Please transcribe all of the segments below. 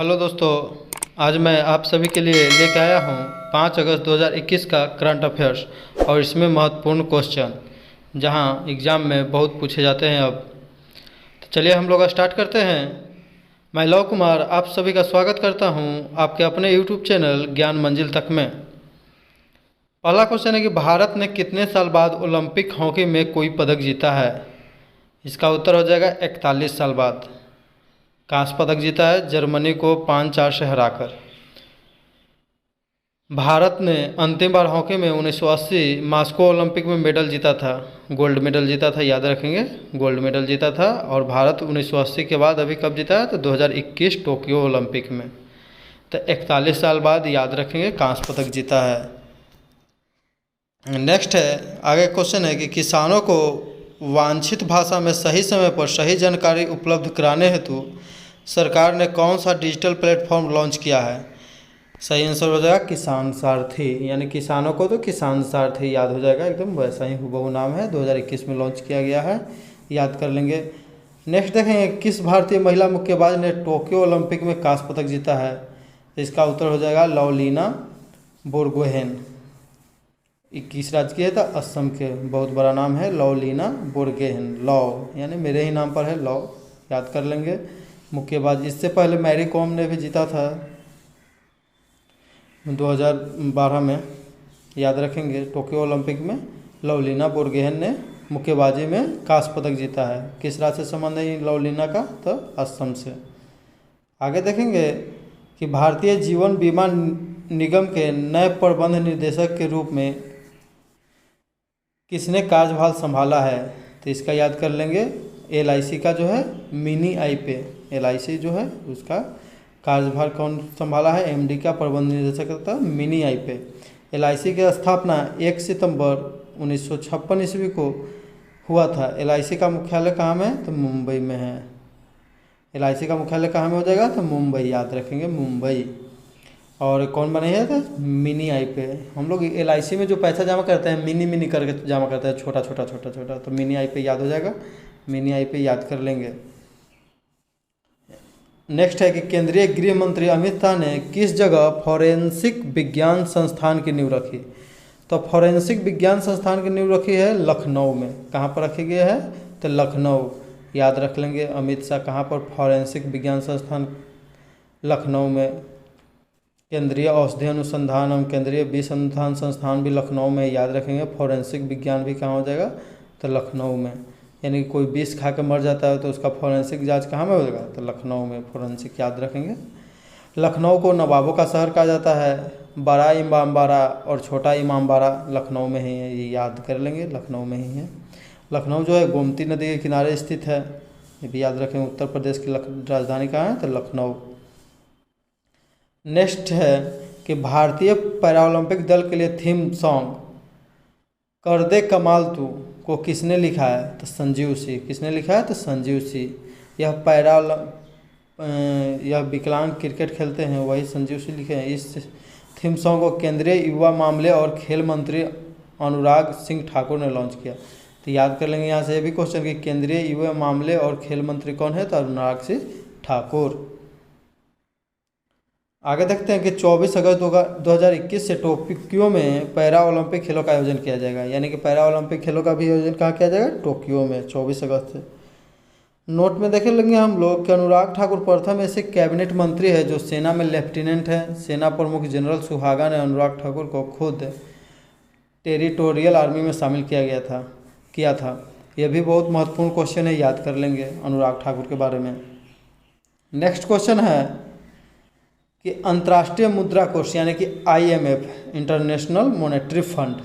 Hello दोस्तों। आज मैं आप सभी के लिए लेकर आया हूँ 5 अगस्त 2021 का करंट अफेयर्स और इसमें महत्वपूर्ण क्वेश्चन जहाँ एग्ज़ाम में बहुत पूछे जाते हैं। अब तो चलिए हम लोग स्टार्ट करते हैं। मैं लव कुमार आप सभी का स्वागत करता हूँ आपके अपने यूट्यूब चैनल ज्ञान मंजिल तक में। पहला क्वेश्चन है कि भारत ने कितने साल बाद ओलंपिक हॉकी में कोई पदक जीता है। इसका उत्तर हो जाएगा 41 साल बाद। कांस्य पदक जीता है जर्मनी को 5-4 से हराकर। भारत ने अंतिम बार हॉकी में 1980 मास्को ओलंपिक में मेडल जीता था, गोल्ड मेडल जीता था, याद रखेंगे गोल्ड मेडल जीता था। और भारत 1980 के बाद अभी कब जीता है तो 2021 टोक्यो ओलंपिक में। तो 41 साल बाद याद रखेंगे कांस्य पदक जीता है। नेक्स्ट है, आगे क्वेश्चन है कि किसानों को वांछित भाषा में सही समय पर सही जानकारी उपलब्ध कराने हेतु सरकार ने कौन सा डिजिटल प्लेटफॉर्म लॉन्च किया है। सही आंसर हो जाएगा किसान सारथी, यानी किसानों को तो किसान सारथी याद हो जाएगा, एकदम वैसा ही हुबहू नाम है। 2021 में लॉन्च किया गया है, याद कर लेंगे। नेक्स्ट देखेंगे किस भारतीय महिला मुक्केबाज ने टोक्यो ओलंपिक में कांस्य पदक जीता है। इसका उत्तर हो जाएगा लवलीना बोरगोहेन। 21 राज्य की है तो असम के, बहुत बड़ा नाम है लवलीना बोरगोहेन। लव यानी मेरे ही नाम पर है लव, याद कर लेंगे मुक्केबाज। इससे पहले मैरी कॉम ने भी जीता था 2012 में, याद रखेंगे टोक्यो ओलंपिक में लवलीना बोरगोहेन ने मुक्केबाजी में कांस्य पदक जीता है। किस राज्य से संबंध है लवलीना का तो असम से। आगे देखेंगे कि भारतीय जीवन बीमा निगम के नए प्रबंध निर्देशक के रूप में किसने कार्यभार संभाला है। तो इसका याद कर लेंगे LIC का जो है मिनी आई पे, LIC जो है उसका कार्यभार कौन संभाला है, MD का प्रबंध निर्देशक था मिनी आई पे। LIC की स्थापना 1 सितंबर 1956 ईस्वी को हुआ था। LIC का मुख्यालय कहाँ में है तो मुंबई में है। LIC का मुख्यालय कहाँ में हो जाएगा तो मुंबई, याद रखेंगे मुंबई। और कौन बने हैं तो मिनी आई पे। हम लोग LIC में जो पैसा जमा करते हैं मिनी करके जमा करते हैं, छोटा छोटा, तो मिनी आई पे याद हो जाएगा, मिनी आई पे याद कर लेंगे। नेक्स्ट है कि केंद्रीय गृह मंत्री अमित शाह ने किस जगह फॉरेंसिक विज्ञान संस्थान की नींव रखी। तो फॉरेंसिक विज्ञान संस्थान की नींव रखी है लखनऊ में। कहाँ पर रखी गई है तो लखनऊ, याद रख लेंगे अमित शाह कहाँ पर, फॉरेंसिक विज्ञान संस्थान लखनऊ में। केंद्रीय औषधि अनुसंधान एवं केंद्रीय विष अनुसंधान संस्थान भी लखनऊ में, याद रखेंगे। फॉरेंसिक विज्ञान भी कहाँ हो जाएगा तो लखनऊ में। यानी कोई विष खा के मर जाता है तो उसका फॉरेंसिक जांच कहाँ में हो जाएगा तो लखनऊ में, फॉरेंसिक याद रखेंगे। लखनऊ को नवाबों का शहर कहा जाता है। बड़ा इमामबाड़ा और छोटा इमामबाड़ा लखनऊ में ही है, ये याद कर लेंगे लखनऊ में ही है। लखनऊ जो है गोमती नदी के किनारे स्थित है, ये भी याद रखेंगे। उत्तर प्रदेश की राजधानी कहाँ है तो लखनऊ। नेक्स्ट है कि भारतीय पैरालंपिक दल के लिए थीम सॉन्ग कर दे कमाल तू को किसने लिखा है तो संजीव सिंह। किसने लिखा है तो संजीव सिंह। यह विकलांग क्रिकेट खेलते हैं, वही संजीव सिंह लिखे हैं। इस थीम सॉन्ग को केंद्रीय युवा मामले और खेल मंत्री अनुराग सिंह ठाकुर ने लॉन्च किया। तो याद कर लेंगे यहाँ से ये भी क्वेश्चन कि केंद्रीय युवा मामले और खेल मंत्री कौन है तो अनुराग सिंह ठाकुर। आगे देखते हैं कि 24 अगस्त 2021 से टोक्यो में पैरा ओलंपिक खेलों का आयोजन किया जाएगा। यानी कि पैरा ओलंपिक खेलों का भी आयोजन कहाँ किया जाएगा टोक्यो में 24 अगस्त से। नोट में देखे लेंगे हम लोग कि अनुराग ठाकुर प्रथम ऐसे कैबिनेट मंत्री है जो सेना में लेफ्टिनेंट है। सेना प्रमुख जनरल सुहागा ने अनुराग ठाकुर को खुद टेरिटोरियल आर्मी में शामिल किया था। यह भी बहुत महत्वपूर्ण क्वेश्चन है, याद कर लेंगे अनुराग ठाकुर के बारे में। नेक्स्ट क्वेश्चन है कि अंतर्राष्ट्रीय मुद्रा कोष यानी कि IMF इंटरनेशनल मॉनेटरी फंड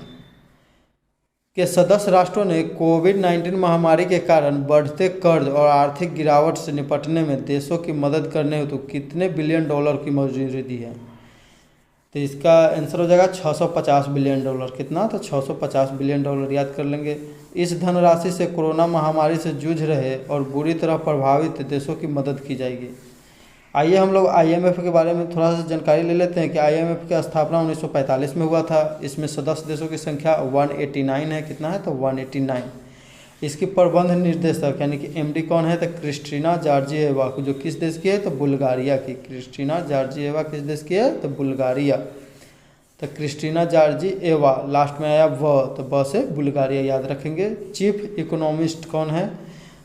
के सदस्य राष्ट्रों ने कोविड-19 महामारी के कारण बढ़ते कर्ज और आर्थिक गिरावट से निपटने में देशों की मदद करने हेतु कितने बिलियन डॉलर की मंजूरी दी है। तो इसका आंसर हो जाएगा 650 बिलियन डॉलर। कितना तो 650 बिलियन डॉलर, याद कर लेंगे। इस धनराशि से कोरोना महामारी से जूझ रहे और बुरी तरह प्रभावित देशों की मदद की जाएगी। आइए हम लोग IMF के बारे में थोड़ा सा जानकारी ले लेते हैं कि IMF की स्थापना 1945 में हुआ था। इसमें सदस्य देशों की संख्या 189 है। कितना है तो 189। इसकी प्रबंध निर्देशक यानी कि एमडी कौन है, तो क्रिस्टीना जॉर्जिएवा, जो किस देश की है, तो बुल्गारिया की। क्रिस्टीना जॉर्जिएवा किस देश की है, तो बुल्गारिया। तो क्रिस्टीना जॉर्जिएवा, लास्ट में आया व, तो ब से बुल्गारिया याद रखेंगे। चीफ इकोनॉमिस्ट कौन है,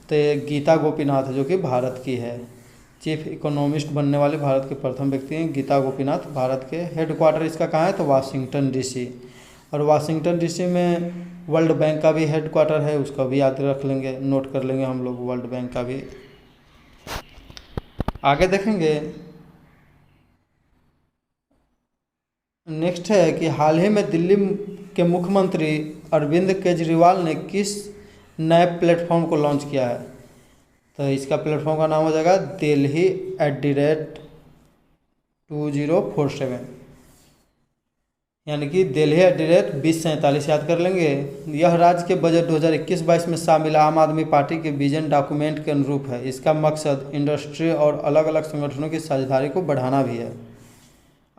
तो ये गीता गोपीनाथ जो कि भारत की है। चीफ इकोनॉमिस्ट बनने वाले भारत के प्रथम व्यक्ति हैं गीता गोपीनाथ, भारत के। हेडक्वार्टर इसका कहाँ है, तो वाशिंगटन डीसी। और वाशिंगटन डीसी में वर्ल्ड बैंक का भी हेडक्वार्टर है, उसका भी याद रख लेंगे, नोट कर लेंगे हम लोग वर्ल्ड बैंक का भी। आगे देखेंगे, नेक्स्ट है कि हाल ही में दिल्ली के मुख्यमंत्री अरविंद केजरीवाल ने किस नए प्लेटफॉर्म को लॉन्च किया है, तो इसका प्लेटफॉर्म का नाम हो जाएगा दिल्ली @2047, यानी कि दिल्ली @2047 याद कर लेंगे। यह राज्य के बजट 2021-22 में शामिल आम आदमी पार्टी के विजन डॉक्यूमेंट के अनुरूप है। इसका मकसद इंडस्ट्री और अलग अलग संगठनों की साझेदारी को बढ़ाना भी है।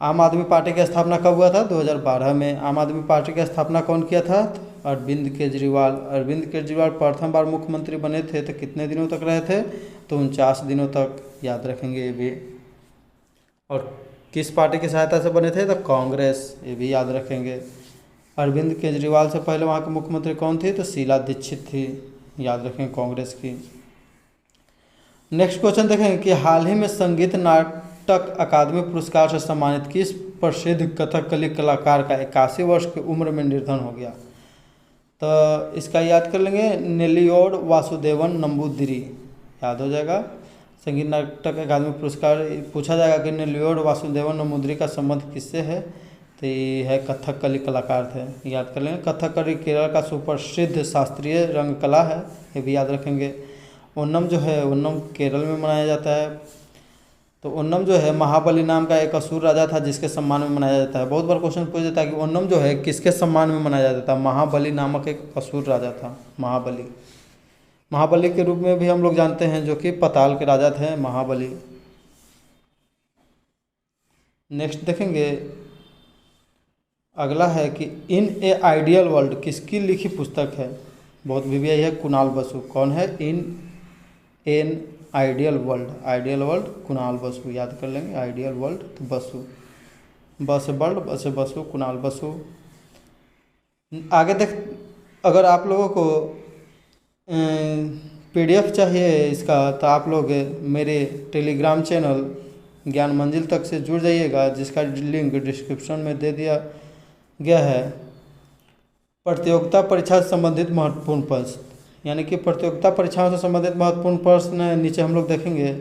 आम आदमी पार्टी की स्थापना कब हुआ था, 2012 में। आम आदमी पार्टी की स्थापना कौन किया था, अरविंद केजरीवाल। अरविंद केजरीवाल प्रथम बार मुख्यमंत्री बने थे तो कितने दिनों तक रहे थे, तो 49 दिनों तक, याद रखेंगे ये भी। और किस पार्टी की सहायता से बने थे, तो कांग्रेस, ये भी याद रखेंगे। अरविंद केजरीवाल से पहले वहाँ के मुख्यमंत्री कौन थी, तो शीला दीक्षित थी, याद रखेंगे, कांग्रेस की। नेक्स्ट क्वेश्चन देखेंगे कि हाल ही में संगीत नाटक अकादमी पुरस्कार से सम्मानित किस प्रसिद्ध कथकली कलाकार का 81 वर्ष की उम्र में निधन हो गया, तो इसका याद कर लेंगे, नेल्लियोर वासुदेवन नंबूदिरी, याद हो जाएगा। संगीत नाटक अकादमी पुरस्कार पूछा जाएगा कि नेल्लियोर वासुदेवन नंबूदिरी का संबंध किससे है, तो ये है कथकली कलाकार थे, याद कर लेंगे। कथकली केरल का सुप्रसिद्ध शास्त्रीय रंग कला है, ये भी याद रखेंगे। ओनम जो है, ओनम केरल में मनाया जाता है। तो ओनम जो है महाबली नाम का एक असुर राजा था जिसके सम्मान में मनाया जाता है। बहुत बार क्वेश्चन पूछ देता है कि ओनम जो है किसके सम्मान में मनाया जाता है, महाबली नामक एक असुर राजा था, महाबली। महाबली के रूप में भी हम लोग जानते हैं, जो कि पाताल के राजा थे महाबली। नेक्स्ट देखेंगे, अगला है कि इन ए आइडियल वर्ल्ड किसकी लिखी पुस्तक है, बहुत VBI है, कुणाल बसु। कौन है, in an ideal world, ideal world Kunal Basu, याद कर लेंगे। आइडियल वर्ल्ड तो बसु, बस वर्ल्ड, बस बसु, कुणाल बसु। आगे देख, अगर आप लोगों को PDF चाहिए इसका, तो आप लोग मेरे टेलीग्राम चैनल ज्ञान मंजिल तक से जुड़ जाइएगा, जिसका लिंक डिस्क्रिप्शन में दे दिया गया है। प्रतियोगिता परीक्षा से संबंधित महत्वपूर्ण प्रश्न, यानी कि प्रतियोगिता परीक्षाओं से संबंधित महत्वपूर्ण प्रश्न नीचे हम लोग देखेंगे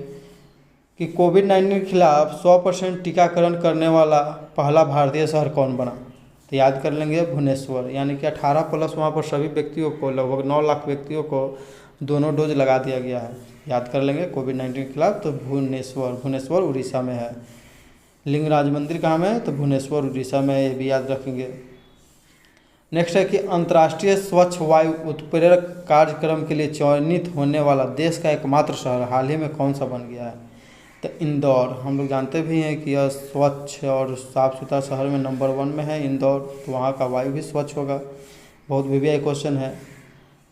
कि कोविड-19 के खिलाफ 100% टीकाकरण करने वाला पहला भारतीय शहर कौन बना, तो याद कर लेंगे भुवनेश्वर, यानी कि 18+ वहाँ पर सभी व्यक्तियों को, लगभग 9 लाख व्यक्तियों को दोनों डोज लगा दिया गया है, याद कर लेंगे कोविड-19 के खिलाफ। तो भुवनेश्वर, भुवनेश्वर उड़ीसा में है। लिंगराज मंदिर कहाँ में है, तो भुवनेश्वर उड़ीसा में है, ये भी याद रखेंगे। नेक्स्ट है कि अंतर्राष्ट्रीय स्वच्छ वायु उत्प्रेरक कार्यक्रम के लिए चयनित होने वाला देश का एकमात्र शहर हाल ही में कौन सा बन गया है, तो इंदौर। हम लोग जानते भी हैं कि यह स्वच्छ और साफ़ सुथरा शहर में नंबर 1 में है इंदौर, तो वहाँ का वायु भी स्वच्छ होगा, बहुत VBI क्वेश्चन है।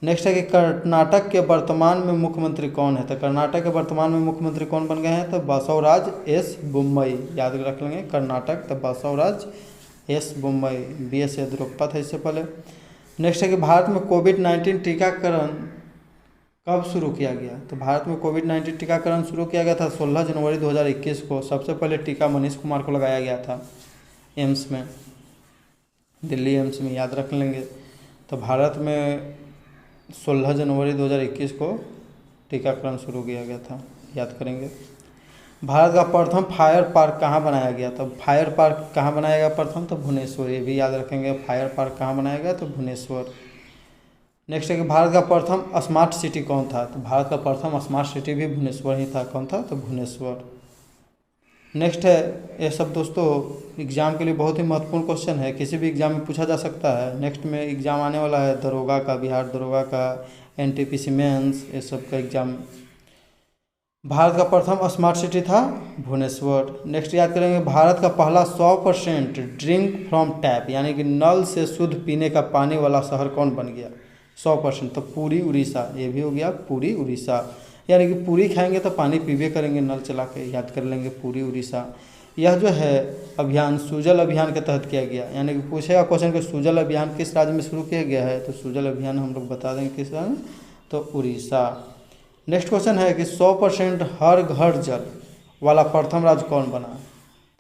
नेक्स्ट है कि कर्नाटक के वर्तमान में मुख्यमंत्री कौन है, तो कर्नाटक के वर्तमान में मुख्यमंत्री कौन बन गए हैं, तो बसवराज एस बोम्मई, याद रख लेंगे। कर्नाटक तो बसवराज एस बोम्मई, BS येदियुरप्पा था इससे पहले। नेक्स्ट है कि भारत में कोविड-19 टीकाकरण कब शुरू किया गया, तो भारत में कोविड-19 टीकाकरण शुरू किया गया था 16 जनवरी 2021 को। सबसे पहले टीका मनीष कुमार को लगाया गया था एम्स में, दिल्ली एम्स में, याद रख लेंगे। तो भारत में 16 जनवरी 2021 को टीकाकरण शुरू किया गया था, याद करेंगे। भारत का प्रथम फायर पार्क कहाँ बनाया गया, तो फायर पार्क कहाँ बनाया गया प्रथम, तो भुवनेश्वर, ये भी याद रखेंगे। फायर पार्क कहाँ बनाया गया, तो भुवनेश्वर। नेक्स्ट है कि भारत का प्रथम स्मार्ट सिटी कौन था, तो भारत का प्रथम स्मार्ट सिटी भी भुवनेश्वर ही था। कौन था, तो भुवनेश्वर। नेक्स्ट है, ये सब दोस्तों एग्ज़ाम के लिए बहुत ही महत्वपूर्ण क्वेश्चन है, किसी भी एग्ज़ाम में पूछा जा सकता है। नेक्स्ट में एग्ज़ाम आने वाला है दरोगा का, बिहार दरोगा का, NTPC मेंस, ये सब का एग्ज़ाम। भारत का प्रथम स्मार्ट सिटी था भुवनेश्वर। नेक्स्ट याद करेंगे, भारत का पहला 100% ड्रिंक फ्रॉम टैप, यानी कि नल से शुद्ध पीने का पानी वाला शहर कौन बन गया, 100%, तो पूरी उड़ीसा, ये भी हो गया पूरी उड़ीसा। यानी कि पूरी खाएंगे तो पानी पीबे करेंगे नल चला के, याद कर लेंगे पूरी उड़ीसा। यह जो है अभियान सुजल अभियान के तहत किया गया, यानी कि पूछेगा क्वेश्चन कि सुजल अभियान किस राज्य में शुरू किया गया है, तो सुजल अभियान हम लोग बता देंगे किस राज्य में, तो उड़ीसा। नेक्स्ट क्वेश्चन है कि 100% हर घर जल वाला प्रथम राज्य कौन बना,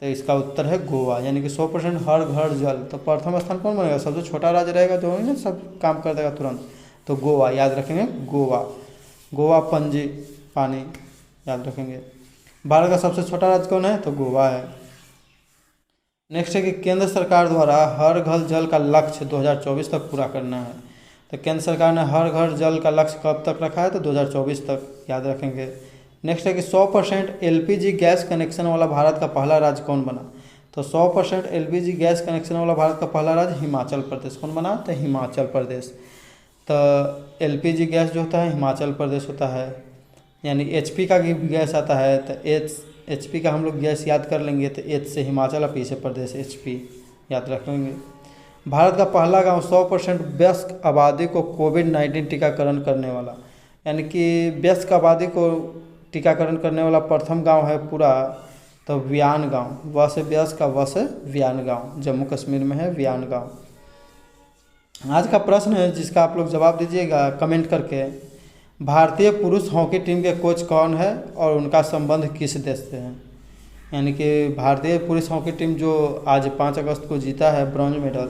तो इसका उत्तर है गोवा। यानी कि 100% हर घर जल, तो प्रथम स्थान कौन बनेगा, सबसे छोटा राज्य रहेगा जो है ना सब काम कर देगा तुरंत, तो गोवा, याद रखेंगे गोवा। गोवा पणजी पानी, याद रखेंगे। भारत का सबसे छोटा राज्य कौन है, तो गोवा है। नेक्स्ट है कि केंद्र सरकार द्वारा हर घर जल का लक्ष्य 2024 तक पूरा करना है, तो केंद्र सरकार ने हर घर जल का लक्ष्य कब तक रखा है, तो 2024 तक, याद रखेंगे। नेक्स्ट है कि 100% एलपीजी गैस कनेक्शन वाला भारत का पहला राज्य कौन बना, तो 100% एलपीजी गैस कनेक्शन वाला भारत का पहला राज्य हिमाचल प्रदेश कौन बना, तो हिमाचल प्रदेश। तो एलपीजी गैस जो होता है हिमाचल प्रदेश होता है। यानी एचपी का गैस आता है, तो एचपी का हम लोग गैस याद कर लेंगे, तो एच से हिमाचल और पी से प्रदेश, एचपी याद रखेंगे। भारत का पहला गांव 100% वयस्क आबादी को कोविड-19 टीकाकरण करने वाला, यानी कि वयस्क आबादी को टीकाकरण करने वाला प्रथम गांव है पूरा, तो वियान गांव, व से वयस्क का व से वियान गांव, जम्मू कश्मीर में है वियान गांव। आज का प्रश्न है जिसका आप लोग जवाब दीजिएगा कमेंट करके। भारतीय पुरुष हॉकी टीम के कोच कौन है और उनका संबंध किस देश से है, यानी कि भारतीय पुरुष हॉकी टीम जो आज 5 अगस्त को जीता है ब्रॉन्ज मेडल,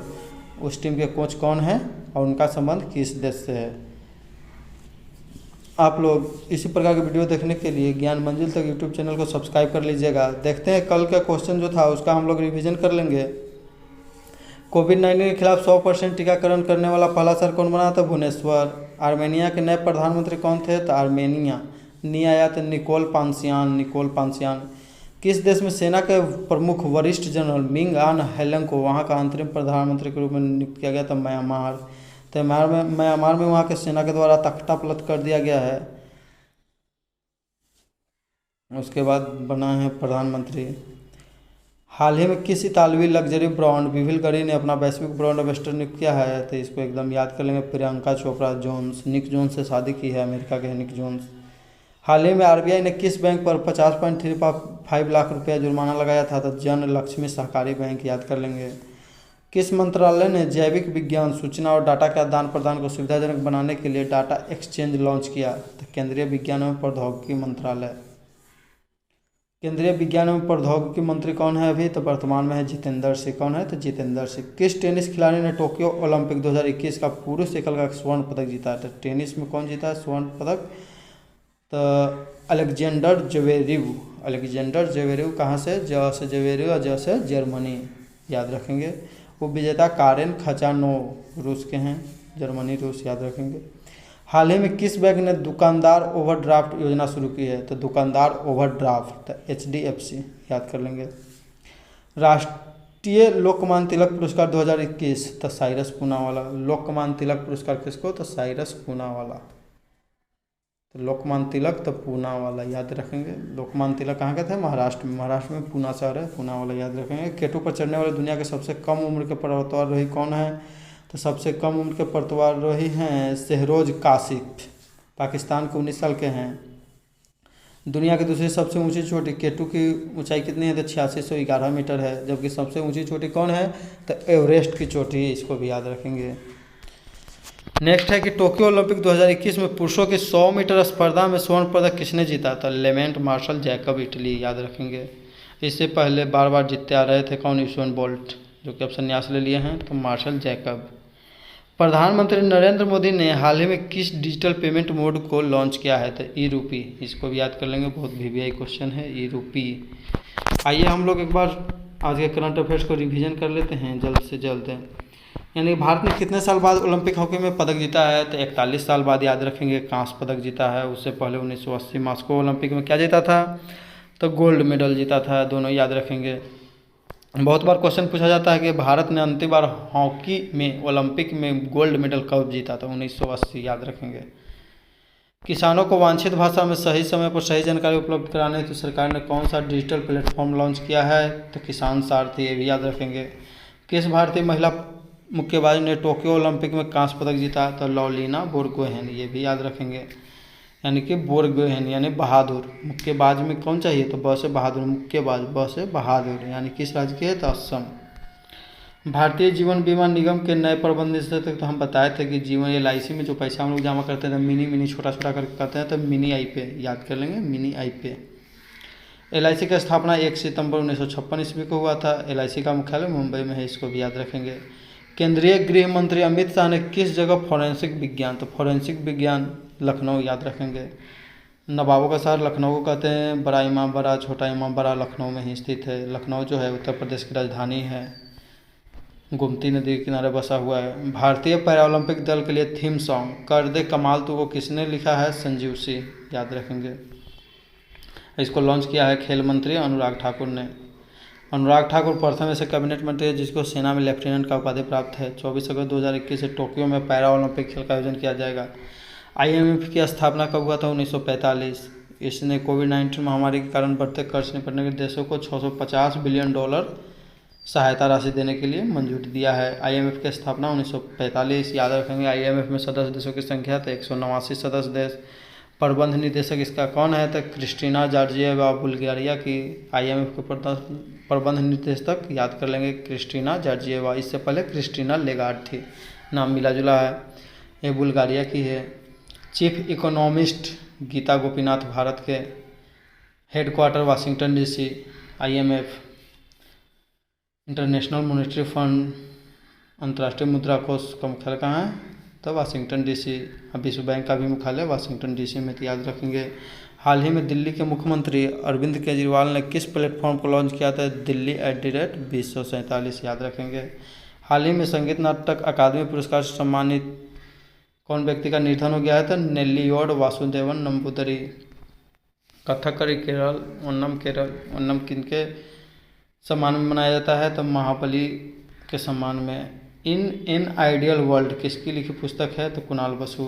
उस टीम के कोच कौन है और उनका संबंध किस देश से है। आप लोग इसी प्रकार के वीडियो देखने के लिए ज्ञान मंजिल तक यूट्यूब चैनल को सब्सक्राइब कर लीजिएगा। देखते हैं कल का क्वेश्चन जो था उसका हम लोग रिवीजन कर लेंगे। कोविड-19 के खिलाफ 100% टीकाकरण करने वाला पहला शहर कौन बना, था भुवनेश्वर। आर्मेनिया के नए प्रधानमंत्री कौन थे, तो आर्मेनिया नी आया तो निकोल पांसियान। किस देश में सेना के प्रमुख वरिष्ठ जनरल मिंग आन हेलेंग को वहां का अंतरिम प्रधानमंत्री के रूप में नियुक्त किया गया, तो म्यांमार। तो म्यांमार में वहां के सेना के द्वारा तख्तापलट कर दिया गया है, उसके बाद बना है प्रधानमंत्री। हाल ही में किस इतालवी लग्जरी ब्रांड विविलगरी ने अपना वैश्विक ब्रांड एम्बेसडर नियुक्त किया है, तो इसको एकदम याद कर लेंगे, प्रियंका चोपड़ा जोन्स। निक जोन्स से शादी की है, अमेरिका के निक जोन्स। हाल ही में आरबीआई ने किस बैंक पर 50.35 लाख रुपया जुर्माना लगाया था, तो जन लक्ष्मी सहकारी बैंक, याद कर लेंगे। किस मंत्रालय ने जैविक विज्ञान, सूचना और डाटा के आदान प्रदान को सुविधाजनक बनाने के लिए डाटा एक्सचेंज लॉन्च किया, तो केंद्रीय विज्ञान एवं प्रौद्योगिकी मंत्रालय। केंद्रीय विज्ञान एवं प्रौद्योगिकी मंत्री कौन है अभी, तो वर्तमान में है जितेंद्र सिंह। कौन है, तो जितेंद्र सिंह। किस टेनिस खिलाड़ी ने टोक्यो ओलंपिक 2021 का पुरुष एकल का स्वर्ण पदक जीता है, तो टेनिस में कौन जीता है स्वर्ण पदक, तो अलेक्जेंडर ज्वेरेव कहाँ से, ज से ज्वेरेव और ज से जर्मनी, याद रखेंगे। वो विजेता कारेन खचानोव रूस के हैं, जर्मनी रूस, याद रखेंगे। हाल ही में किस बैंक ने दुकानदार ओवरड्राफ्ट योजना शुरू की है, तो दुकानदार ओवरड्राफ्ट, HDFC, याद कर लेंगे। राष्ट्रीय लोकमान्य तिलक पुरस्कार 2021, तो साइरस पूनावाला। लोकमान्य तिलक पुरस्कार किसको, तो साइरस पूनावाला। तो लोकमान्य तिलक तो पूनावाला, याद रखेंगे। लोकमान्य तिलक कहाँ के थे, महाराष्ट्र में पूना शहर है, पूनावाला, याद रखेंगे। केटू पर चढ़ने वाले दुनिया के सबसे कम उम्र के पर्वतारोही कौन है, तो सबसे कम उम्र के पर्वतारोही हैं शहरोज काशिफ, पाकिस्तान के 19 साल के हैं। दुनिया की दूसरी सबसे ऊंची चोटी केटू की ऊंचाई कितनी है, तो 8611 मीटर है, जबकि सबसे ऊंची चोटी कौन है, तो एवरेस्ट की चोटी, इसको भी याद रखेंगे। नेक्स्ट है कि टोक्यो ओलंपिक 2021 में पुरुषों की 100 मीटर स्पर्धा में स्वर्ण पदक किसने जीता था, लेवेंट मार्शल जैकब, इटली, याद रखेंगे। इससे पहले बार बार जीतते आ रहे थे कौन, यूसेन बोल्ट, जो कि अब संन्यास ले लिए हैं, तो मार्शल जैकब। प्रधानमंत्री नरेंद्र मोदी ने हाल ही में किस डिजिटल पेमेंट मोड को लॉन्च किया है, तो ई रूपी, इसको भी याद कर लेंगे, बहुत VVI क्वेश्चन है ई रूपी। आइए हम लोग एक बार आज के करंट अफेयर्स को रिवीजन कर लेते हैं जल्द से जल्द। यानी भारत ने कितने साल बाद ओलंपिक हॉकी में पदक जीता है, तो 41 साल बाद, याद रखेंगे, कांस्य पदक जीता है। उससे पहले 1980 मॉस्को ओलंपिक में क्या जीता था, तो गोल्ड मेडल जीता था, दोनों याद रखेंगे। बहुत बार क्वेश्चन पूछा जाता है कि भारत ने अंतिम बार हॉकी में ओलंपिक में गोल्ड मेडल कब जीता था, 1980, याद रखेंगे। किसानों को वांछित भाषा में सही समय पर सही जानकारी उपलब्ध कराने हेतु सरकार ने कौन सा डिजिटल प्लेटफॉर्म लॉन्च किया है, तो किसान सारथी, ये भी याद रखेंगे। किस भारतीय महिला मुक्केबाज ने टोक्यो ओलंपिक में कांस्य पदक जीता? तो लवलीना बोरगोहेन, ये भी याद रखेंगे, यानी कि बोरगोहेन यानी बहादुर। मुक्केबाज में कौन चाहिए? तो ब से बहादुर, मुक्केबाज ब से बहादुर, यानी किस राज्य के है? तो असम। भारतीय जीवन बीमा निगम के नए प्रबंध निदेशक, तो हम बताए थे कि जीवन LIC में जो पैसा हम लोग जमा करते हैं तो मिनी छोटा छोटा करके करते हैं, तो मिनी आई पे याद कर लेंगे, मिनी आई पे। LIC की स्थापना 1 सितंबर 1956 ईस्वी को हुआ था। LIC का मुख्यालय मुंबई में है, इसको भी याद रखेंगे। केंद्रीय गृह मंत्री अमित शाह ने किस जगह फॉरेंसिक विज्ञान, तो फॉरेंसिक विज्ञान लखनऊ, याद रखेंगे। नवाबों का शहर लखनऊ को कहते हैं। बड़ा इमाम बाड़ा, छोटा इमाम बाड़ा लखनऊ में ही स्थित है। लखनऊ जो है उत्तर प्रदेश की राजधानी है, गोमती नदी के किनारे बसा हुआ है। भारतीय पैरा ओलंपिक दल के लिए थीम सॉन्ग कर दे कमाल तू को किसने लिखा है? संजीव सिंह, याद रखेंगे। इसको लॉन्च किया है खेल मंत्री अनुराग ठाकुर ने। अनुराग ठाकुर प्रथम ऐसे कैबिनेट मंत्री है जिसको सेना में लेफ्टिनेंट का उपाधि प्राप्त है। 24 अगस्त 2021 से टोक्यो में पैरा ओलंपिक खेल का आयोजन किया जाएगा। IMF की स्थापना कब हुआ था? 1945। इसने कोविड-19 महामारी के कारण बढ़ते कर्ज से निपटने के देशों को $650 बिलियन सहायता राशि देने के लिए मंजूरी दिया है। IMF की स्थापना 1945, याद रखेंगे। IMF में सदस्य देशों की संख्या तो 189 सदस्य देश। प्रबंध निदेशक इसका कौन है? तो क्रिस्टीना जॉर्जिएवा, बुल्गारिया की IMF के प्रबंध निदेशक, याद कर लेंगे, क्रिस्टीना जॉर्जिएवा। इससे पहले क्रिस्टीना लेगार्ड थी, नाम मिला जुला है। ये बुल्गारिया की है। चीफ इकोनॉमिस्ट गीता गोपीनाथ, भारत के। Headquarter Washington DC। IMF, international monetary fund, अंतर्राष्ट्रीय मुद्रा कोष का मुख्यालय कहाँ है? तो वाशिंगटन DC। विश्व बैंक का भी मुख्यालय वाशिंगटन DC में, तो याद रखेंगे। हाल ही में दिल्ली के मुख्यमंत्री अरविंद केजरीवाल ने किस प्लेटफॉर्म को लॉन्च किया था? दिल्ली @2047, याद रखेंगे। हाल ही में संगीत नाटक अकादमी पुरस्कार से सम्मानित कौन व्यक्ति का निधन हो गया है? तो नेल्लियोर वासुदेवन नंबूदरी। कथकली केरल, ओणम किनके सम्मान में मनाया जाता है? तो महाबली के सम्मान में। इन एन आइडियल वर्ल्ड किसकी लिखी पुस्तक है? तो कुणाल बसु।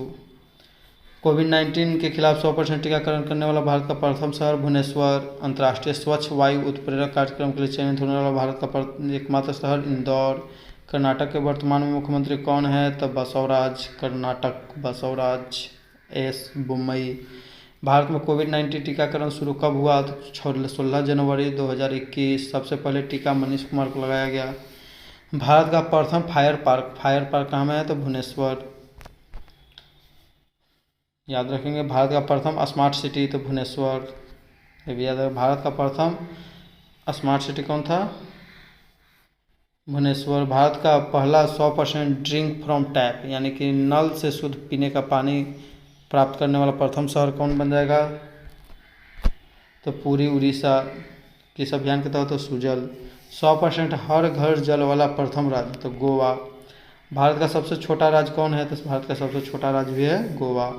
कोविड-19 के खिलाफ 100% टीकाकरण करने वाला भारत का प्रथम शहर भुवनेश्वर। अंतर्राष्ट्रीय स्वच्छ वायु उत्प्रेरक कार्यक्रम के लिए चयनित होने वाला भारत का एकमात्र शहर इंदौर। कर्नाटक के वर्तमान में मुख्यमंत्री कौन है? तो बसवराज, कर्नाटक बसवराज एस बोम्मई। भारत में कोविड-19 टीकाकरण शुरू कब हुआ? तो 16 जनवरी 2021। सबसे पहले टीका मनीष कुमार को लगाया गया। भारत का प्रथम फायर पार्क कहाँ में है? तो भुवनेश्वर, याद रखेंगे। भारत का प्रथम स्मार्ट सिटी, तो भुवनेश्वर, ये भी याद रखें। भारत का प्रथम स्मार्ट सिटी कौन था? भुवनेश्वर। भारत का पहला 100% ड्रिंक फ्रॉम टैप, यानी कि नल से शुद्ध पीने का पानी प्राप्त करने वाला प्रथम शहर कौन बन जाएगा? तो पूरी, उड़ीसा। किस अभियान के तहत? तो सुजल। 100% हर घर जल वाला प्रथम राज्य, तो गोवा। भारत का सबसे छोटा राज्य कौन है? तो भारत का सबसे छोटा राज्य भी है गोवा।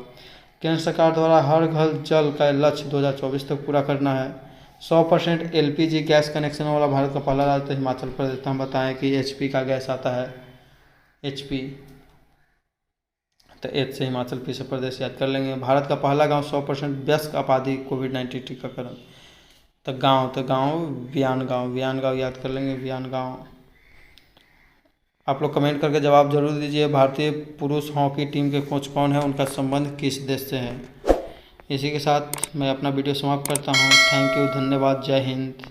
केंद्र सरकार द्वारा हर घर जल का लक्ष्य 2024 तक पूरा करना है। 100% LPG गैस कनेक्शन वाला भारत का पहला राज्य तो हिमाचल प्रदेश। तो हम बताएं कि HP का गैस आता है, HP, तो H से हिमाचल, P से प्रदेश, याद कर लेंगे। भारत का पहला गांव 100% वयस्क आबादी कोविड-19 टीकाकरण, तो गांव वियान गांव, याद कर लेंगे, वियान गांव। आप लोग कमेंट करके जवाब जरूर दीजिए। भारतीय पुरुष हॉकी टीम के कोच कौन है? उनका संबंध किस देश से है? इसी के साथ मैं अपना वीडियो समाप्त करता हूँ। थैंक यू, धन्यवाद, जय हिंद।